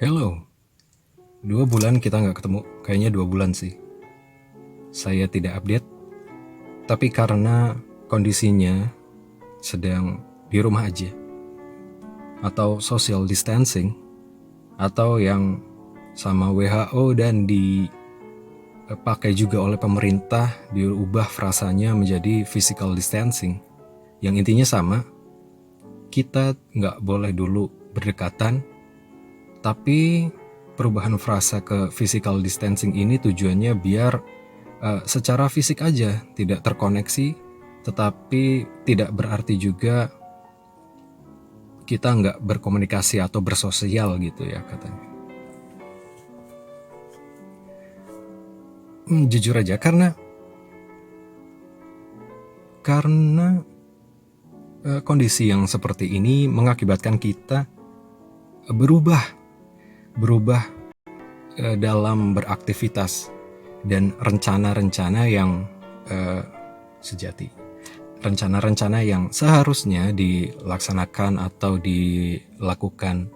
Hello, 2 bulan kita nggak ketemu, kayaknya 2 bulan sih. Saya tidak update, tapi karena kondisinya sedang di rumah aja, atau social distancing, atau yang sama WHO dan dipakai juga oleh pemerintah, diubah frasanya menjadi physical distancing, yang intinya sama, kita nggak boleh dulu berdekatan, tapi perubahan frasa ke physical distancing ini tujuannya biar secara fisik aja tidak terkoneksi, tetapi tidak berarti juga kita nggak berkomunikasi atau bersosial gitu ya katanya. Jujur aja karena kondisi yang seperti ini mengakibatkan kita berubah dalam beraktivitas dan rencana-rencana yang sejati. Rencana-rencana yang seharusnya dilaksanakan atau dilakukan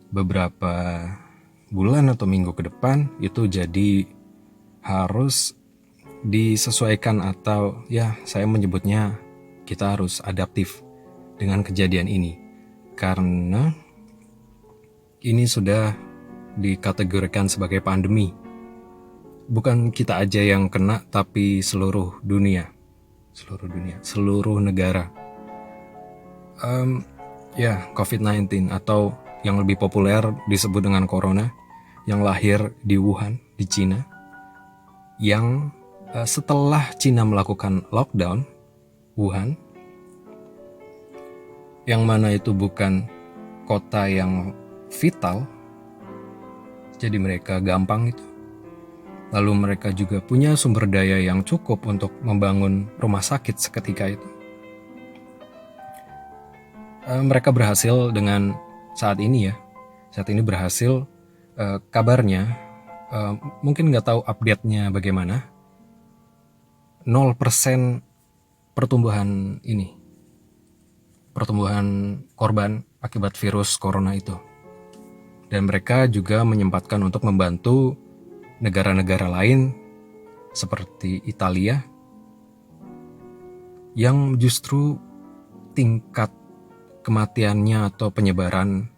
beberapa bulan atau minggu ke depan itu jadi harus disesuaikan, atau ya saya menyebutnya kita harus adaptif dengan kejadian ini karena ini sudah dikategorikan sebagai pandemi. Bukan kita aja yang kena, tapi seluruh dunia, seluruh negara. Ya, COVID-19 atau yang lebih populer disebut dengan Corona, yang lahir di Wuhan, di Cina, yang setelah Cina melakukan lockdown Wuhan, yang mana itu bukan kota yang vital, jadi mereka gampang itu. Lalu mereka juga punya sumber daya yang cukup untuk membangun rumah sakit seketika itu. Mereka berhasil dengan saat ini berhasil, kabarnya, mungkin nggak tahu update-nya bagaimana, 0% pertumbuhan korban akibat virus corona itu. Dan mereka juga menyempatkan untuk membantu negara-negara lain seperti Italia yang justru tingkat kematiannya atau penyebaran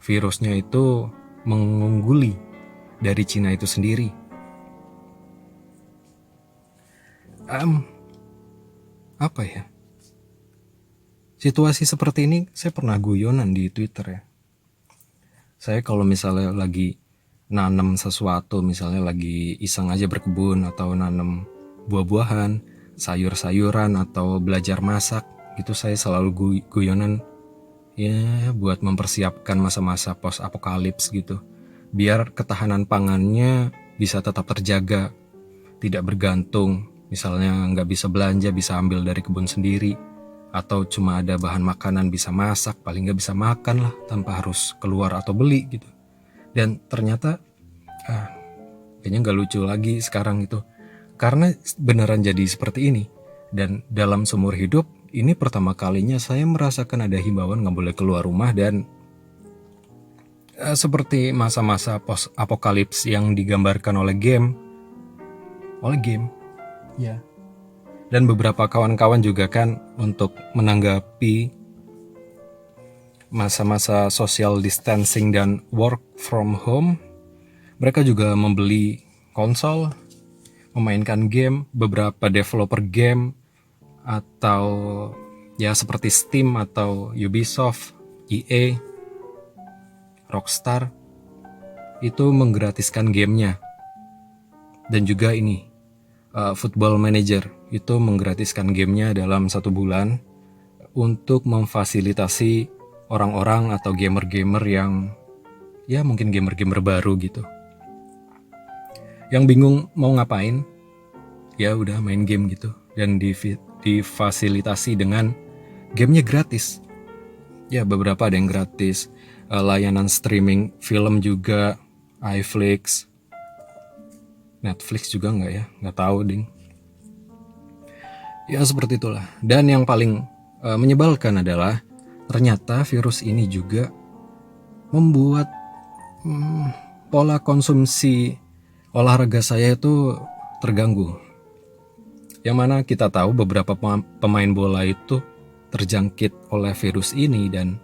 virusnya itu mengungguli dari Cina itu sendiri. Apa ya? Situasi seperti ini saya pernah guyonan di Twitter ya. Saya kalau misalnya lagi nanam sesuatu, misalnya lagi iseng aja berkebun atau nanam buah-buahan, sayur-sayuran atau belajar masak, gitu saya selalu guyonan ya buat mempersiapkan masa-masa post apokalips gitu. Biar ketahanan pangannya bisa tetap terjaga, tidak bergantung, misalnya nggak bisa belanja bisa ambil dari kebun sendiri, atau cuma ada bahan makanan bisa masak, paling nggak bisa makan lah tanpa harus keluar atau beli gitu. Dan ternyata kayaknya nggak lucu lagi sekarang itu, karena beneran jadi seperti ini. Dan dalam seumur hidup ini pertama kalinya saya merasakan ada himbauan nggak boleh keluar rumah, dan seperti masa-masa post apokalips yang digambarkan oleh game ya. Dan beberapa kawan-kawan juga kan untuk menanggapi masa-masa social distancing dan work from home, mereka juga membeli konsol, memainkan game, beberapa developer game atau ya seperti Steam atau Ubisoft, EA, Rockstar itu menggratiskan gamenya. Dan juga ini Football Manager itu menggratiskan gamenya dalam 1 bulan untuk memfasilitasi orang-orang atau gamer-gamer yang ya mungkin gamer-gamer baru gitu, yang bingung mau ngapain, ya udah main game gitu, dan difasilitasi dengan gamenya gratis. Ya beberapa ada yang gratis, layanan streaming film juga, iFlix, Netflix juga nggak ya, nggak tahu ding. Ya seperti itulah. Dan yang paling menyebalkan adalah ternyata virus ini juga membuat pola konsumsi olahraga saya itu terganggu. Yang mana kita tahu beberapa pemain bola itu terjangkit oleh virus ini, dan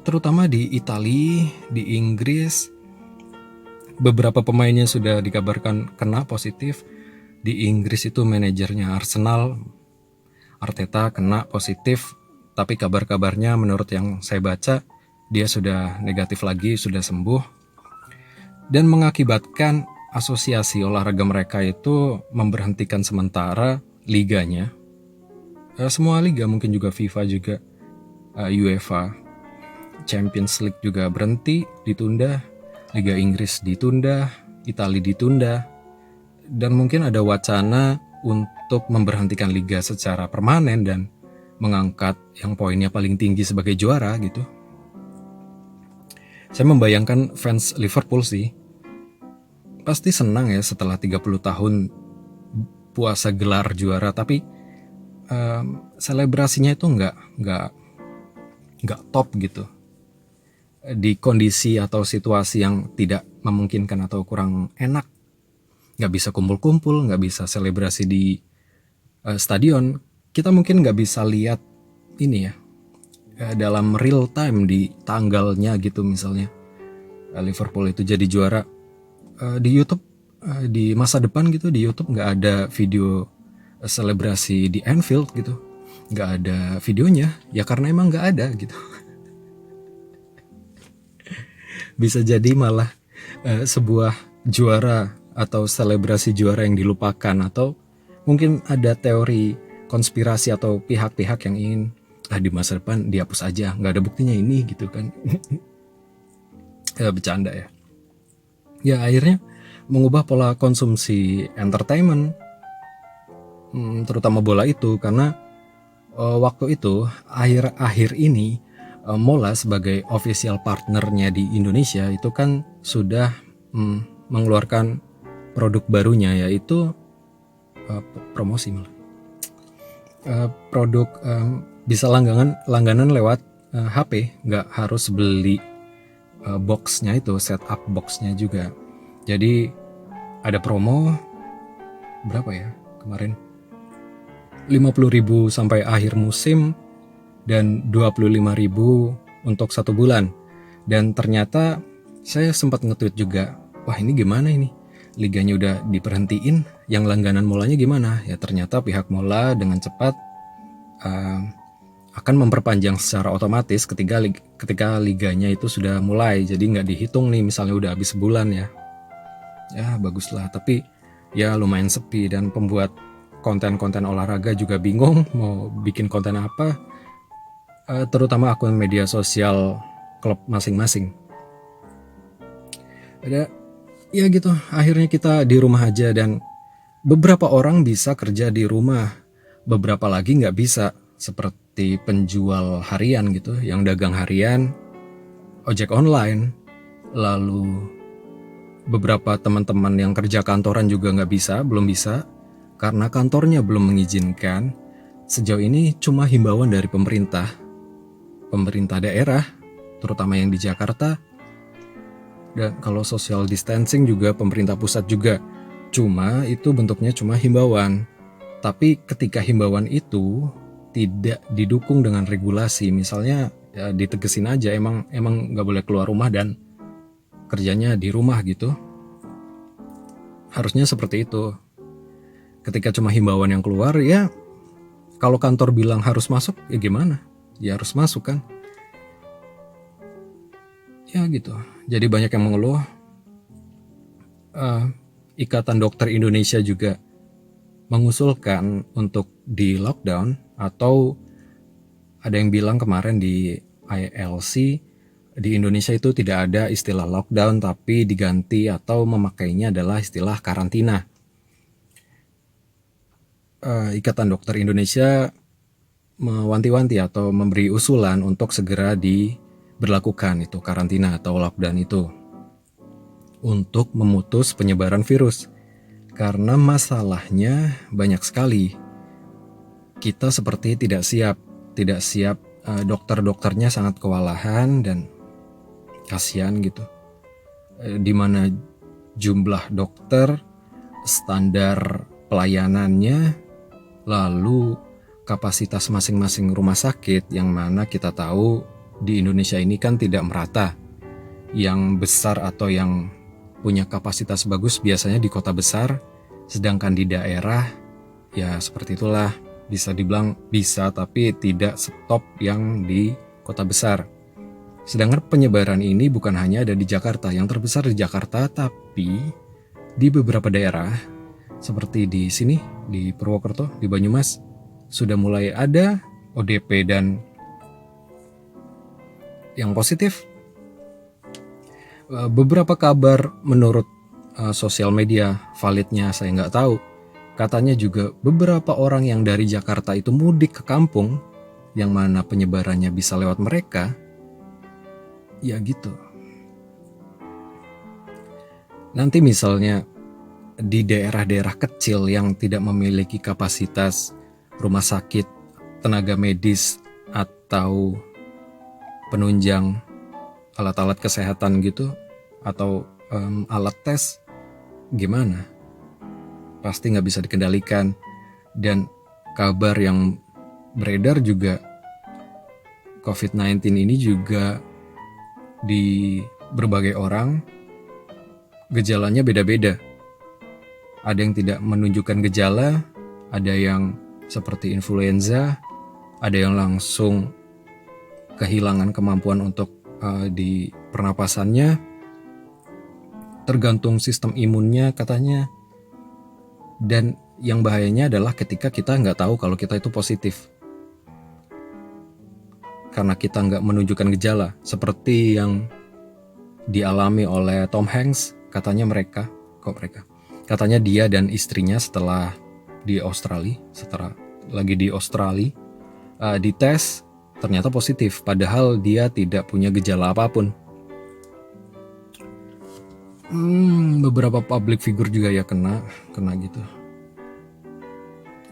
terutama di Italia, di Inggris, beberapa pemainnya sudah dikabarkan kena positif. Di Inggris itu manajernya Arsenal, Arteta, kena positif, tapi kabar-kabarnya menurut yang saya baca dia sudah negatif lagi, sudah sembuh, dan mengakibatkan asosiasi olahraga mereka itu memberhentikan sementara liganya. Semua liga, mungkin juga FIFA juga, UEFA, Champions League juga berhenti, ditunda, Liga Inggris ditunda, Italia ditunda, dan mungkin ada wacana untuk memberhentikan liga secara permanen dan mengangkat yang poinnya paling tinggi sebagai juara gitu. Saya membayangkan fans Liverpool sih pasti senang ya setelah 30 tahun puasa gelar juara, tapi selebrasinya itu nggak top gitu di kondisi atau situasi yang tidak memungkinkan atau kurang enak. Nggak bisa kumpul-kumpul, nggak bisa selebrasi di stadion. Kita mungkin nggak bisa lihat ini ya dalam real time di tanggalnya gitu, misalnya Liverpool itu jadi juara. Di YouTube di masa depan gitu, di YouTube nggak ada video selebrasi di Anfield gitu, nggak ada videonya ya, karena emang nggak ada gitu. Bisa jadi malah sebuah juara atau selebrasi juara yang dilupakan, atau mungkin ada teori konspirasi atau pihak-pihak yang ingin di masa depan dihapus aja, nggak ada buktinya ini gitu kan. Bercanda ya. Ya akhirnya mengubah pola konsumsi entertainment, terutama bola itu, karena waktu itu akhir-akhir ini Mola sebagai official partnernya di Indonesia itu kan sudah mengeluarkan produk barunya, yaitu promosi malah. Produk bisa langganan lewat HP, nggak harus beli boxnya itu, setup boxnya juga. Jadi ada promo berapa ya kemarin, 50.000 sampai akhir musim dan 25.000 untuk 1 bulan. Dan ternyata saya sempat nge-tweet juga, wah ini gimana ini, liganya udah diperhentiin, yang langganan Molanya gimana? Ya ternyata pihak Mola dengan cepat akan memperpanjang secara otomatis ketika liganya itu sudah mulai. Jadi nggak dihitung nih misalnya udah habis sebulan ya. Ya baguslah, tapi ya lumayan sepi, dan pembuat konten-konten olahraga juga bingung mau bikin konten apa, terutama akun media sosial klub masing-masing. Ada ya gitu, akhirnya kita di rumah aja, dan beberapa orang bisa kerja di rumah, beberapa lagi nggak bisa, seperti penjual harian gitu, yang dagang harian, ojek online, lalu beberapa teman-teman yang kerja kantoran juga belum bisa, karena kantornya belum mengizinkan. Sejauh ini cuma himbauan dari pemerintah daerah, terutama yang di Jakarta. Dan kalau social distancing juga pemerintah pusat juga, cuma itu bentuknya cuma himbauan. Tapi ketika himbauan itu tidak didukung dengan regulasi, misalnya ya ditegesin aja emang nggak boleh keluar rumah dan kerjanya di rumah gitu, harusnya seperti itu. Ketika cuma himbauan yang keluar, ya kalau kantor bilang harus masuk ya gimana, ya harus masuk kan. Ya gitu. Jadi banyak yang mengeluh. Ikatan Dokter Indonesia juga mengusulkan untuk di lockdown, atau ada yang bilang kemarin di ILC di Indonesia itu tidak ada istilah lockdown, tapi diganti atau memakainya adalah istilah karantina. Ikatan Dokter Indonesia mewanti-wanti atau memberi usulan untuk segera diberlakukan itu karantina atau lockdown itu untuk memutus penyebaran virus. Karena masalahnya banyak sekali. Kita seperti tidak siap, dokter-dokternya sangat kewalahan, dan kasihan gitu. Di mana jumlah dokter, standar pelayanannya, lalu kapasitas masing-masing rumah sakit, yang mana kita tahu di Indonesia ini kan tidak merata. Yang besar atau yang punya kapasitas bagus biasanya di kota besar, sedangkan di daerah ya seperti itulah, bisa dibilang bisa tapi tidak setop yang di kota besar. Sedangkan penyebaran ini bukan hanya ada di Jakarta, yang terbesar di Jakarta, tapi di beberapa daerah seperti di sini, di Purwokerto, di Banyumas, sudah mulai ada ODP dan yang positif. Beberapa kabar menurut sosial media, validnya saya nggak tahu. Katanya juga beberapa orang yang dari Jakarta itu mudik ke kampung, yang mana penyebarannya bisa lewat mereka. Ya gitu. Nanti misalnya di daerah-daerah kecil yang tidak memiliki kapasitas rumah sakit, tenaga medis, atau penunjang alat-alat kesehatan gitu, atau alat tes, gimana? Pasti nggak bisa dikendalikan. Dan kabar yang beredar juga, COVID-19 ini juga di berbagai orang gejalanya beda-beda. Ada yang tidak menunjukkan gejala, ada yang seperti influenza, ada yang langsung kehilangan kemampuan untuk di pernapasannya, tergantung sistem imunnya katanya. Dan yang bahayanya adalah ketika kita nggak tahu kalau kita itu positif, karena kita nggak menunjukkan gejala, seperti yang dialami oleh Tom Hanks. Katanya dia dan istrinya setelah lagi di Australia, dites, ternyata positif, padahal dia tidak punya gejala apapun. Beberapa public figure juga ya kena gitu.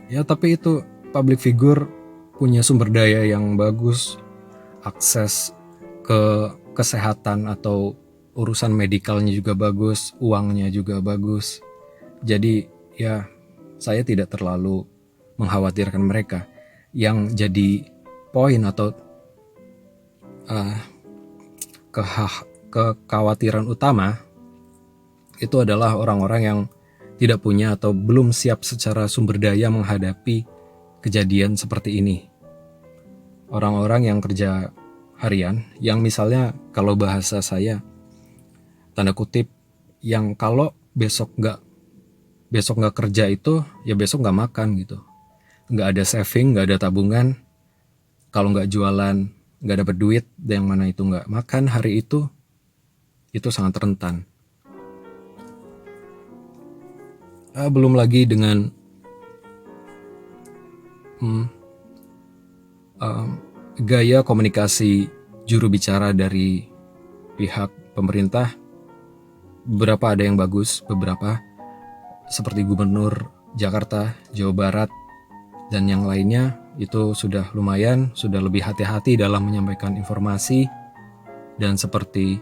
Ya tapi itu public figure punya sumber daya yang bagus, akses ke kesehatan atau urusan medikalnya juga bagus, uangnya juga bagus. Jadi ya saya tidak terlalu mengkhawatirkan mereka. Yang jadi poin atau kekhawatiran utama itu adalah orang-orang yang tidak punya atau belum siap secara sumber daya menghadapi kejadian seperti ini. Orang-orang yang kerja harian, yang misalnya kalau bahasa saya, tanda kutip, yang kalau besok nggak kerja itu, ya besok nggak makan gitu. Nggak ada saving, nggak ada tabungan. Kalau nggak jualan, nggak dapat duit, yang mana itu nggak makan hari itu sangat rentan. Belum lagi dengan gaya komunikasi juru bicara dari pihak pemerintah. Beberapa ada yang bagus, beberapa seperti Gubernur Jakarta, Jawa Barat, dan yang lainnya itu sudah lumayan, sudah lebih hati-hati dalam menyampaikan informasi. Dan seperti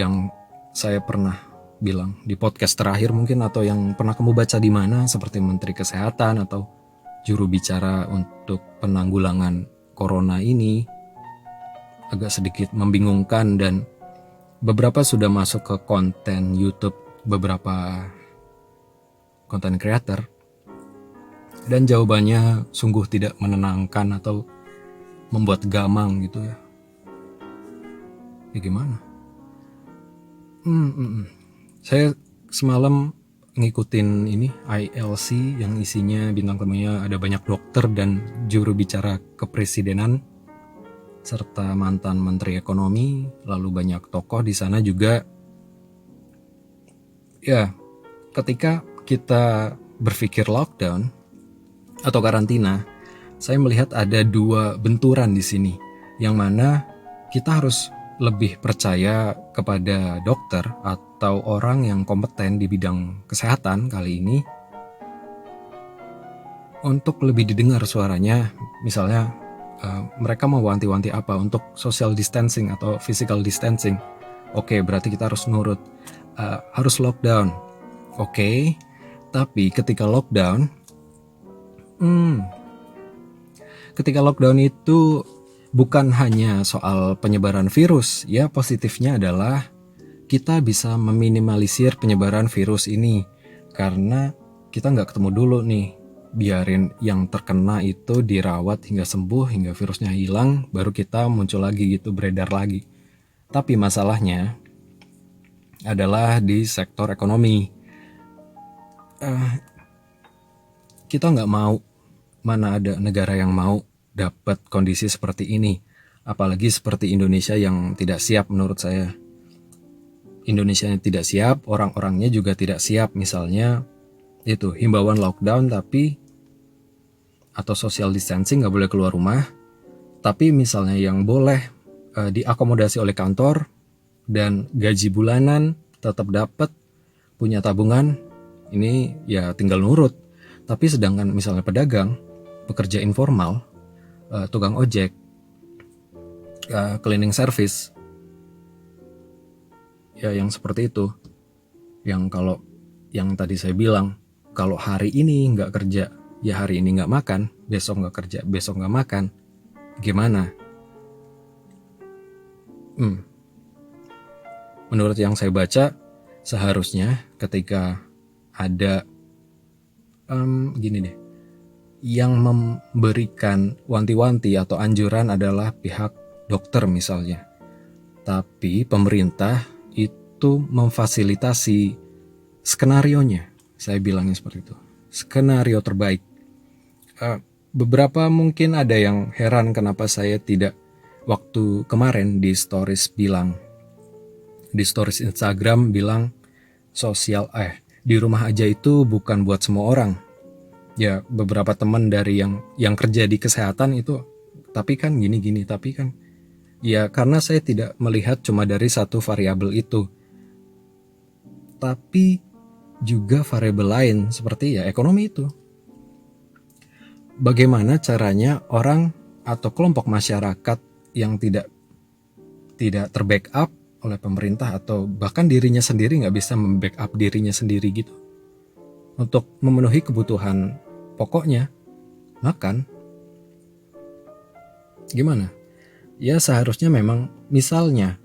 yang saya pernah bilang di podcast terakhir mungkin, atau yang pernah kamu baca di mana, seperti Menteri Kesehatan atau juru bicara untuk penanggulangan corona ini agak sedikit membingungkan, dan beberapa sudah masuk ke konten YouTube, beberapa konten creator, dan jawabannya sungguh tidak menenangkan atau membuat gamang gitu ya. Ya gimana? Saya semalam ngikutin ini ILC yang isinya bintang tamunya ada banyak dokter dan juru bicara kepresidenan serta mantan menteri ekonomi, lalu banyak tokoh di sana juga. Ya, ketika kita berpikir lockdown atau karantina, saya melihat ada dua benturan di sini, yang mana kita harus lebih percaya kepada dokter atau orang yang kompeten di bidang kesehatan kali ini untuk lebih didengar suaranya. Misalnya mereka mau wanti-wanti apa untuk social distancing atau physical distancing, Oke, berarti kita harus nurut. Harus lockdown. Oke, tapi ketika lockdown itu bukan hanya soal penyebaran virus. Ya, positifnya adalah kita bisa meminimalisir penyebaran virus ini karena kita nggak ketemu dulu nih. Biarin yang terkena itu dirawat hingga sembuh, hingga virusnya hilang, baru kita muncul lagi gitu, beredar lagi. Tapi masalahnya adalah di sektor ekonomi. Kita nggak mau, mana ada negara yang mau dapat kondisi seperti ini. Apalagi seperti Indonesia yang tidak siap menurut saya. Indonesia yang tidak siap, orang-orangnya juga tidak siap. Misalnya itu himbauan lockdown atau social distancing, nggak boleh keluar rumah. Tapi misalnya yang boleh diakomodasi oleh kantor dan gaji bulanan tetap dapat, punya tabungan, ini ya tinggal nurut. Tapi sedangkan misalnya pedagang, pekerja informal, tukang ojek, cleaning service, ya yang seperti itu, yang kalau yang tadi saya bilang, kalau hari ini nggak kerja, ya hari ini nggak makan, besok nggak kerja, besok nggak makan, gimana? Menurut yang saya baca, seharusnya ketika ada gini deh, yang memberikan wanti-wanti atau anjuran adalah pihak dokter misalnya, tapi pemerintah itu memfasilitasi skenarionya. Saya bilangnya seperti itu, skenario terbaik. Beberapa mungkin ada yang heran kenapa saya tidak waktu kemarin di stories Instagram bilang di rumah aja itu bukan buat semua orang. Ya beberapa teman dari yang kerja di kesehatan itu, tapi kan gini, tapi kan ya karena saya tidak melihat cuma dari satu variabel itu, tapi juga variabel lain seperti ya ekonomi itu. Bagaimana caranya orang atau kelompok masyarakat yang tidak terbackup oleh pemerintah atau bahkan dirinya sendiri nggak bisa membackup dirinya sendiri gitu untuk memenuhi kebutuhan pokoknya, makan, gimana? Ya seharusnya memang misalnya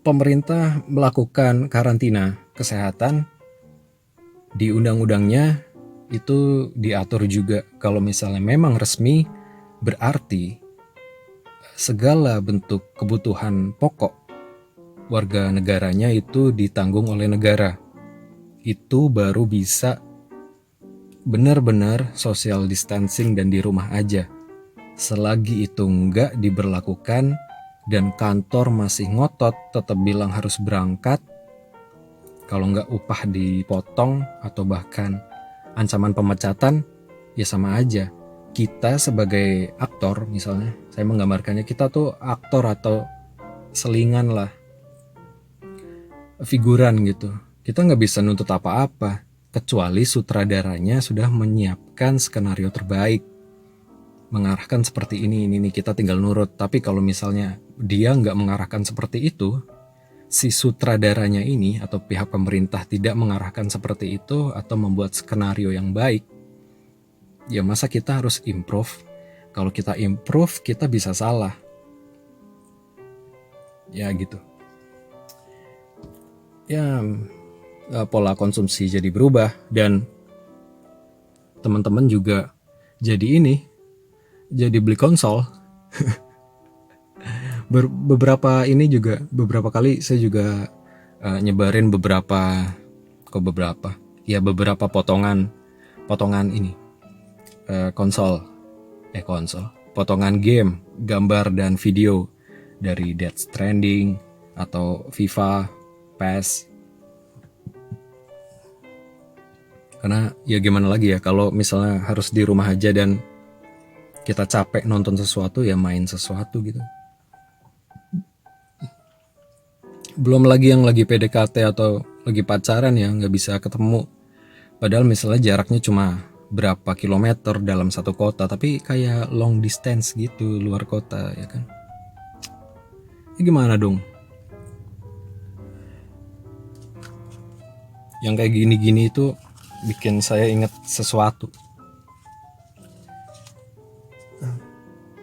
pemerintah melakukan karantina kesehatan, di undang-undangnya itu diatur juga kalau misalnya memang resmi, berarti segala bentuk kebutuhan pokok warga negaranya itu ditanggung oleh negara. Itu baru bisa benar-benar social distancing dan di rumah aja. Selagi itu enggak diberlakukan dan kantor masih ngotot tetap bilang harus berangkat, kalau enggak upah dipotong atau bahkan ancaman pemecatan, ya sama aja. Kita sebagai aktor misalnya, saya menggambarkannya kita tuh aktor atau selingan lah, figuran gitu. Kita nggak bisa nuntut apa-apa, kecuali sutradaranya sudah menyiapkan skenario terbaik, mengarahkan seperti ini, kita tinggal nurut. Tapi kalau misalnya dia nggak mengarahkan seperti itu, si sutradaranya ini atau pihak pemerintah tidak mengarahkan seperti itu atau membuat skenario yang baik, ya masa kita harus improve? Kalau kita improve, kita bisa salah. Ya gitu. Ya pola konsumsi jadi berubah dan teman-teman juga jadi beli konsol. beberapa kali saya juga nyebarin beberapa potongan ini konsol, potongan game, gambar dan video dari Death Stranding atau FIFA, PES. Karena ya gimana lagi ya, kalau misalnya harus di rumah aja dan kita capek nonton sesuatu, ya main sesuatu gitu. Belum lagi yang lagi PDKT atau lagi pacaran ya nggak bisa ketemu. Padahal misalnya jaraknya cuma berapa kilometer dalam satu kota, tapi kayak long distance gitu luar kota ya kan. Ini gimana dong? Yang kayak gini-gini itu bikin saya ingat sesuatu.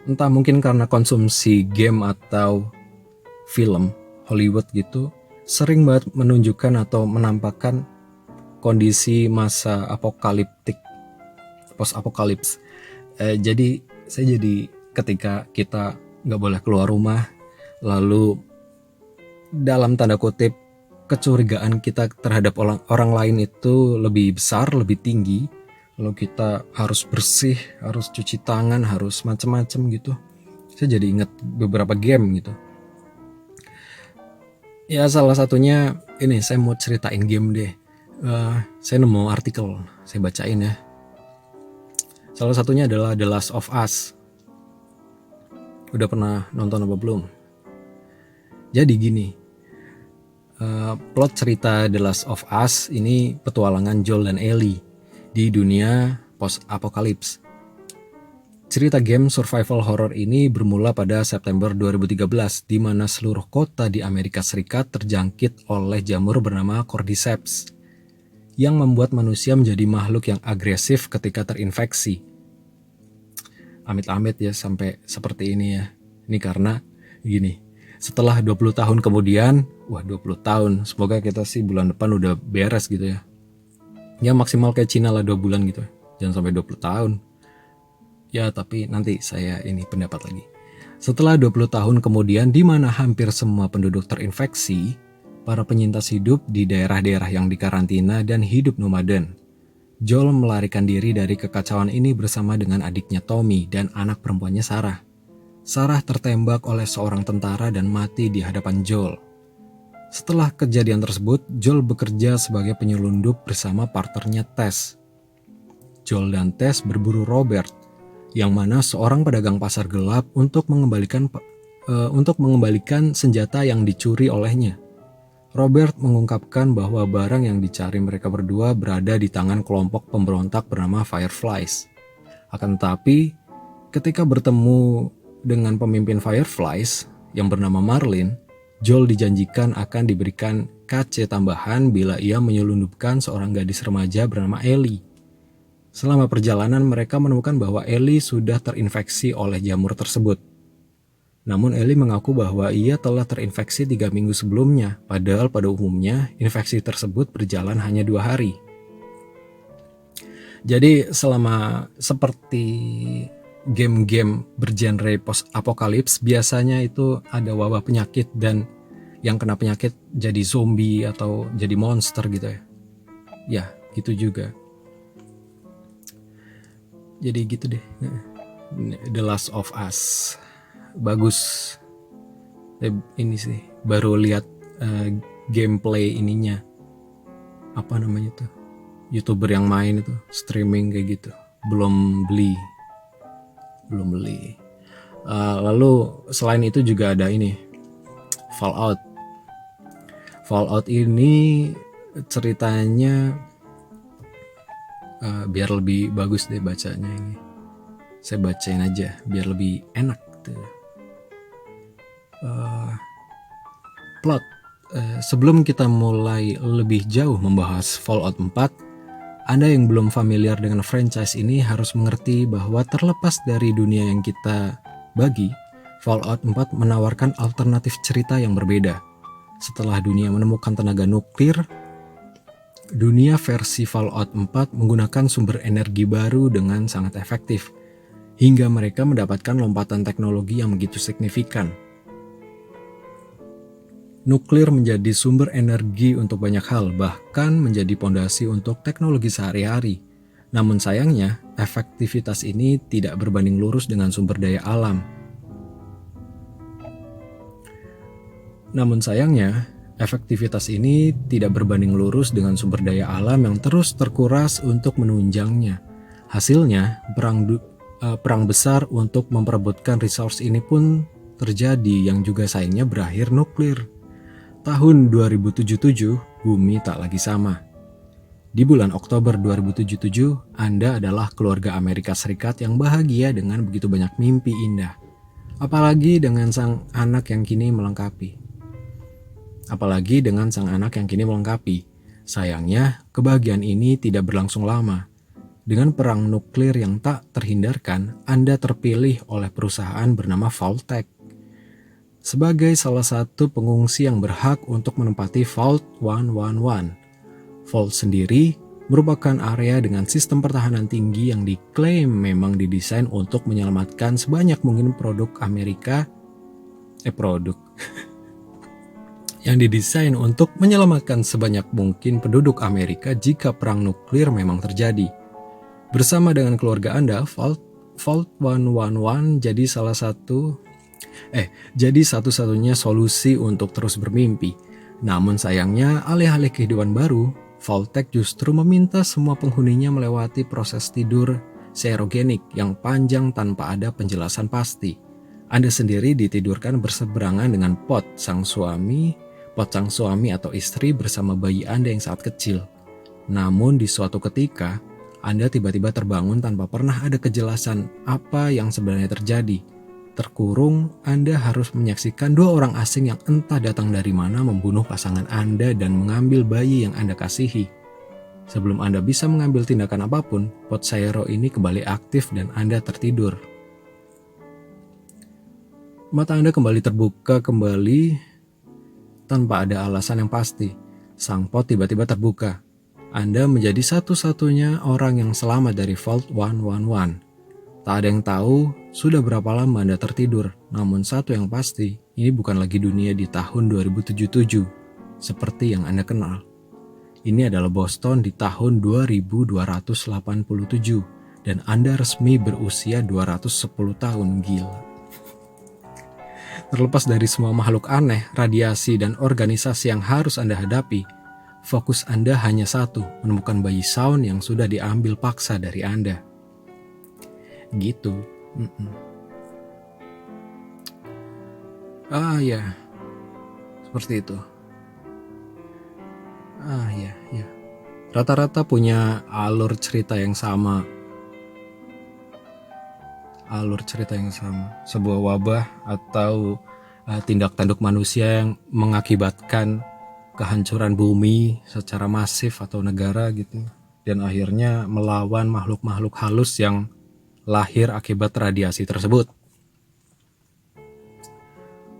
Entah mungkin karena konsumsi game atau film Hollywood gitu sering banget menunjukkan atau menampakkan kondisi masa apokaliptik, post apokalips. Jadi saya jadi ketika kita nggak boleh keluar rumah, lalu dalam tanda kutip kecurigaan kita terhadap orang lain itu lebih besar, lebih tinggi. Lalu kita harus bersih, harus cuci tangan, harus macam-macam gitu. Saya jadi ingat beberapa game gitu. Ya salah satunya ini, saya mau ceritain game deh. Saya nemu artikel, saya bacain ya. Salah satunya adalah The Last of Us. Udah pernah nonton apa belum? Jadi gini, plot cerita The Last of Us ini petualangan Joel dan Ellie di dunia post-apokalips. Cerita game survival horror ini bermula pada September 2013, di mana seluruh kota di Amerika Serikat terjangkit oleh jamur bernama Cordyceps, yang membuat manusia menjadi makhluk yang agresif ketika terinfeksi. Amit-amit ya sampai seperti ini ya. Ini karena gini, setelah 20 tahun kemudian, 20 tahun, semoga kita sih bulan depan udah beres gitu ya. Ya maksimal kayak Cina lah 2 bulan gitu, jangan sampai 20 tahun. Ya tapi nanti saya ini pendapat lagi. Setelah 20 tahun kemudian, di mana hampir semua penduduk terinfeksi, para penyintas hidup di daerah-daerah yang dikarantina dan hidup nomaden. Joel melarikan diri dari kekacauan ini bersama dengan adiknya Tommy dan anak perempuannya Sarah. Sarah tertembak oleh seorang tentara dan mati di hadapan Joel. Setelah kejadian tersebut, Joel bekerja sebagai penyelundup bersama partnernya Tess. Joel dan Tess berburu Robert, yang mana seorang pedagang pasar gelap untuk mengembalikan senjata yang dicuri olehnya. Robert mengungkapkan bahwa barang yang dicari mereka berdua berada di tangan kelompok pemberontak bernama Fireflies. Akan tetapi, ketika bertemu dengan pemimpin Fireflies yang bernama Marlin, Joel dijanjikan akan diberikan KC tambahan bila ia menyelundupkan seorang gadis remaja bernama Ellie. Selama perjalanan mereka menemukan bahwa Ellie sudah terinfeksi oleh jamur tersebut. Namun Ellie mengaku bahwa ia telah terinfeksi 3 minggu sebelumnya, padahal pada umumnya infeksi tersebut berjalan hanya 2 hari. Jadi selama seperti game-game bergenre post-apokalips, biasanya itu ada wabah penyakit dan yang kena penyakit jadi zombie atau jadi monster gitu ya. Ya, gitu juga. Jadi gitu deh. The Last of Us. Bagus. Ini sih baru lihat gameplay ininya. Apa namanya tuh? YouTuber yang main itu, streaming kayak gitu. Belum beli. Lalu selain itu juga ada ini, Fallout. Fallout ini ceritanya biar lebih bagus deh bacanya ini. Saya bacain aja biar lebih enak tuh. Plot. Sebelum kita mulai lebih jauh membahas Fallout 4, Anda yang belum familiar dengan franchise ini harus mengerti bahwa terlepas dari dunia yang kita bagi, Fallout 4 menawarkan alternatif cerita yang berbeda. Setelah dunia menemukan tenaga nuklir, dunia versi Fallout 4 menggunakan sumber energi baru dengan sangat efektif, hingga mereka mendapatkan lompatan teknologi yang begitu signifikan. Nuklir menjadi sumber energi untuk banyak hal, bahkan menjadi pondasi untuk teknologi sehari-hari. Namun sayangnya, efektivitas ini tidak berbanding lurus dengan sumber daya alam. Yang terus terkuras untuk menunjangnya. Hasilnya, perang besar untuk memperebutkan resource ini pun terjadi, yang juga sayangnya berakhir nuklir. Tahun 2077, bumi tak lagi sama. Di bulan Oktober 2077, Anda adalah keluarga Amerika Serikat yang bahagia dengan begitu banyak mimpi indah. Apalagi dengan sang anak yang kini melengkapi. Sayangnya, kebahagiaan ini tidak berlangsung lama. Dengan perang nuklir yang tak terhindarkan, Anda terpilih oleh perusahaan bernama Vault-Tec sebagai salah satu pengungsi yang berhak untuk menempati Vault 111. Vault sendiri merupakan area dengan sistem pertahanan tinggi yang diklaim memang didesain untuk menyelamatkan sebanyak mungkin yang didesain untuk menyelamatkan sebanyak mungkin penduduk Amerika jika perang nuklir memang terjadi. Bersama dengan keluarga Anda, Vault 111 jadi satu-satunya solusi untuk terus bermimpi. Namun sayangnya, alih-alih kehidupan baru, Vault-Tec justru meminta semua penghuninya melewati proses tidur serogenik yang panjang tanpa ada penjelasan pasti. Anda sendiri ditidurkan berseberangan dengan pot sang suami atau istri bersama bayi Anda yang sangat kecil. Namun di suatu ketika, Anda tiba-tiba terbangun tanpa pernah ada kejelasan apa yang sebenarnya terjadi. Terkurung, Anda harus menyaksikan dua orang asing yang entah datang dari mana membunuh pasangan Anda dan mengambil bayi yang Anda kasihi. Sebelum Anda bisa mengambil tindakan apapun, pot Saero ini kembali aktif dan Anda tertidur. Mata Anda kembali terbuka tanpa ada alasan yang pasti. Sang pot tiba-tiba terbuka. Anda menjadi satu-satunya orang yang selamat dari Vault 111. Tak ada yang tahu sudah berapa lama Anda tertidur, namun satu yang pasti, ini bukan lagi dunia di tahun 2077, seperti yang Anda kenal. Ini adalah Boston di tahun 2287, dan Anda resmi berusia 210 tahun, gila. Terlepas dari semua makhluk aneh, radiasi, dan organisasi yang harus Anda hadapi, fokus Anda hanya satu, menemukan bayi Shaun yang sudah diambil paksa dari Anda. Gitu. Ya, seperti itu. Ya. Rata-rata punya alur cerita yang sama. Sebuah wabah atau tindak tanduk manusia yang mengakibatkan kehancuran bumi secara masif atau negara gitu. Dan akhirnya melawan makhluk-makhluk halus yang lahir akibat radiasi tersebut.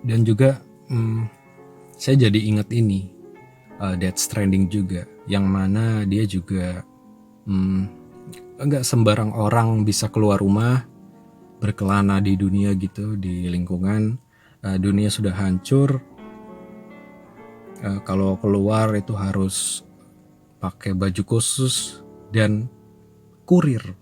Dan juga saya jadi ingat ini, Death Stranding juga, yang mana dia juga enggak sembarang orang bisa keluar rumah, berkelana di dunia gitu, di lingkungan dunia sudah hancur. Kalau keluar itu harus pakai baju khusus dan kurir